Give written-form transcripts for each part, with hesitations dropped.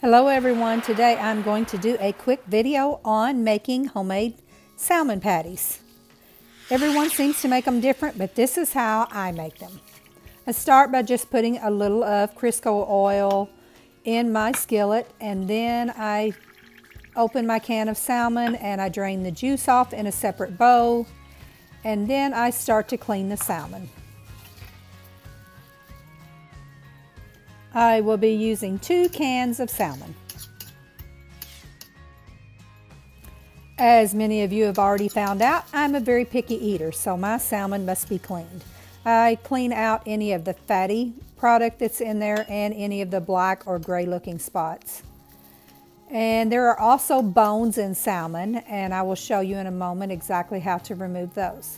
Hello everyone, today I'm going to do a quick video on making homemade salmon patties. Everyone seems to make them different, but this is how I make them. I start by just putting a little of Crisco oil in my skillet, and then I open my can of salmon and I drain the juice off in a separate bowl, and then I start to clean the salmon. I will be using 2 cans of salmon. As many of you have already found out, I'm a very picky eater, so my salmon must be cleaned. I clean out any of the fatty product that's in there and any of the black or gray looking spots. And there are also bones in salmon, and I will show you in a moment exactly how to remove those.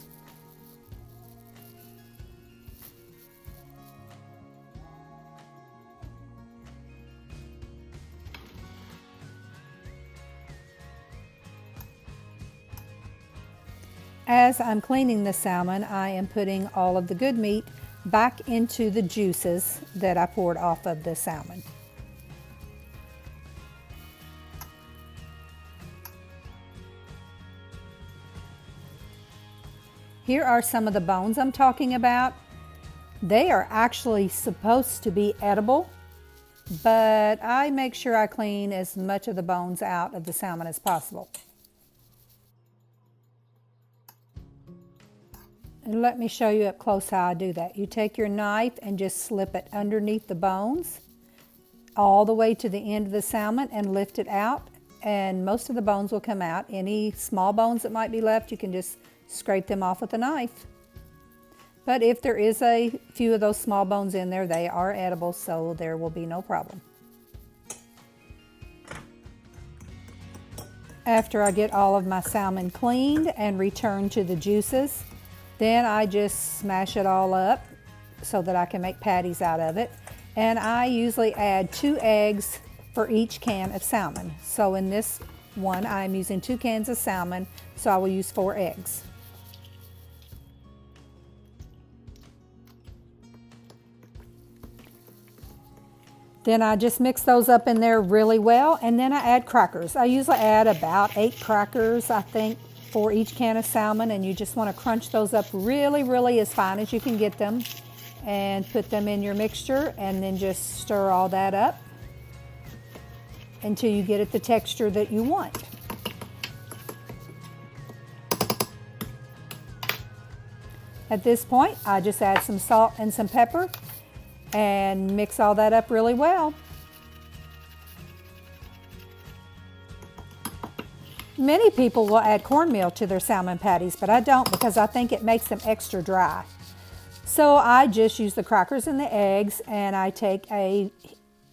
As I'm cleaning the salmon, I am putting all of the good meat back into the juices that I poured off of the salmon. Here are some of the bones I'm talking about. They are actually supposed to be edible, but I make sure I clean as much of the bones out of the salmon as possible. And let me show you up close how I do that. You take your knife and just slip it underneath the bones all the way to the end of the salmon and lift it out, and most of the bones will come out. Any small bones that might be left, you can just scrape them off with a knife. But if there is a few of those small bones in there, they are edible, so there will be no problem. After I get all of my salmon cleaned and returned to the juices, then I just smash it all up so that I can make patties out of it. And I usually add 2 eggs for each can of salmon. So in this one, I'm using 2 cans of salmon, so I will use 4 eggs. Then I just mix those up in there really well, and then I add crackers. I usually add about 8 crackers, I think, for each can of salmon, and you just want to crunch those up really as fine as you can get them and put them in your mixture, and then just stir all that up until you get it the texture that you want. At this point, I just add some salt and some pepper and mix all that up really well. Many people will add cornmeal to their salmon patties, but I don't, because I think it makes them extra dry. So I just use the crackers and the eggs, and I take a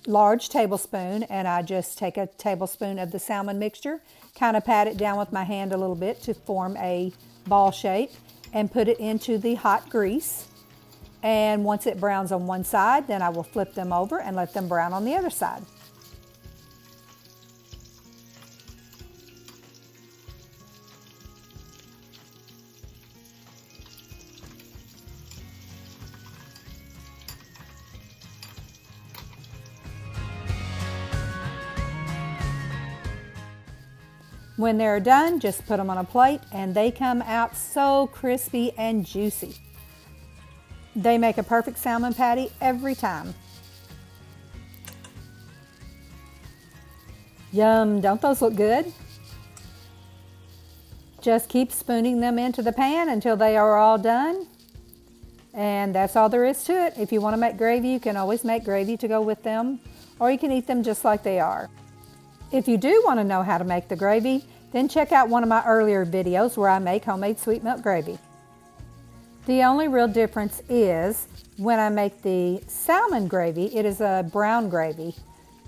large tablespoon, and I just take a tablespoon of the salmon mixture, kind of pat it down with my hand a little bit to form a ball shape, and put it into the hot grease. And once it browns on one side, then I will flip them over and let them brown on the other side. When they're done, just put them on a plate, and they come out so crispy and juicy. They make a perfect salmon patty every time. Yum, don't those look good? Just keep spooning them into the pan until they are all done. And that's all there is to it. If you want to make gravy, you can always make gravy to go with them, or you can eat them just like they are. If you do want to know how to make the gravy, then check out one of my earlier videos where I make homemade sweet milk gravy. The only real difference is when I make the salmon gravy, it is a brown gravy.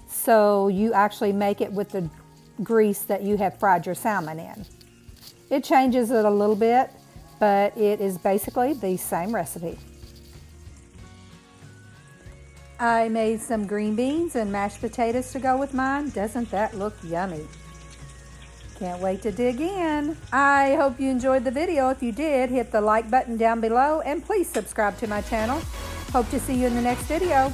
So you actually make it with the grease that you have fried your salmon in. It changes it a little bit, but it is basically the same recipe. I made some green beans and mashed potatoes to go with mine. Doesn't that look yummy? Can't wait to dig in. I hope you enjoyed the video. If you did, hit the like button down below, and please subscribe to my channel. Hope to see you in the next video.